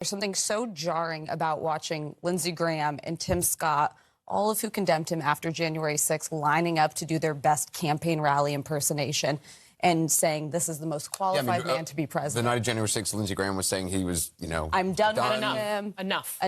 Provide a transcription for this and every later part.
There's something so jarring about watching Lindsey Graham and Tim Scott, all of who condemned him after January 6th, lining up to do their best campaign rally impersonation and saying this is the most qualified man to be president. The night of January 6th, Lindsey Graham was saying he was, I'm done with enough. him. Enough.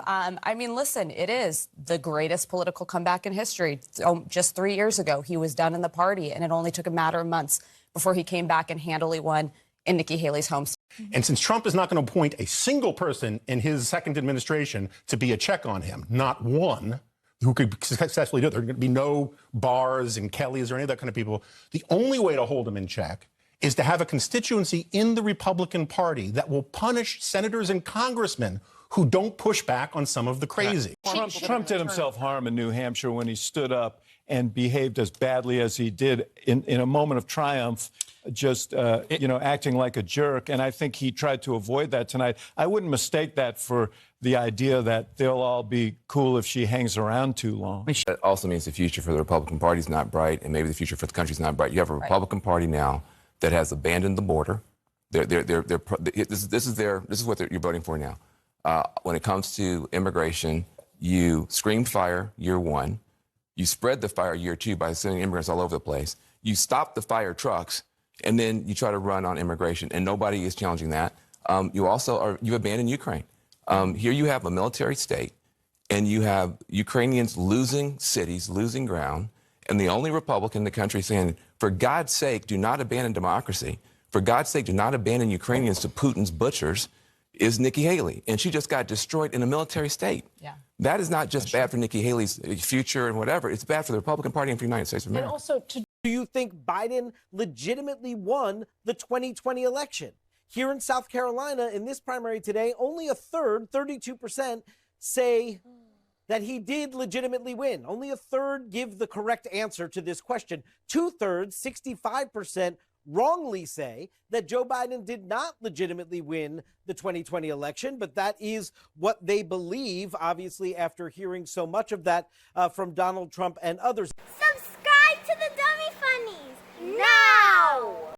I mean, listen, it is the greatest political comeback in history. Just 3 years ago, he was done in the party, and it only took a matter of months before he came back and handily won in Nikki Haley's home state. And since Trump is not going to appoint a single person in his second administration to be a check on him, not one who could successfully do it, there are going to be no Barrs and Kellys or any of that kind of people. The only way to hold him in check is to have a constituency in the Republican Party that will punish senators and congressmen who don't push back on some of the crazy. Trump did himself harm in New Hampshire when he stood up and behaved as badly as he did in a moment of triumph, just, acting like a jerk. And I think he tried to avoid that tonight. I wouldn't mistake that for the idea that they'll all be cool if she hangs around too long. That also means the future for the Republican Party is not bright, and maybe the future for the country is not bright. You have a Republican Party now that has abandoned the border. This is what you're voting for now. When it comes to immigration, you screamed fire year one. You spread the fire year two by sending immigrants all over the place. You stop the fire trucks, and then you try to run on immigration, and nobody is challenging that. You abandoned Ukraine. Here you have a military state, and you have Ukrainians losing cities, losing ground, and the only Republican in the country saying, for God's sake, do not abandon democracy. For God's sake, do not abandon Ukrainians to Putin's butchers, is Nikki Haley. And she just got destroyed in a military state. Yeah. That is not just bad for Nikki Haley's future and whatever. It's bad for the Republican Party and for the United States of America. And also, do you think Biden legitimately won the 2020 election? Here in South Carolina, in this primary today, only a third, 32%, say that he did legitimately win. Only a third give the correct answer to this question. 2/3, 65%, wrongly say that Joe Biden did not legitimately win the 2020 election, but that is what they believe, obviously, after hearing so much of that from Donald Trump and others. Subscribe to the Dummy Funnies now!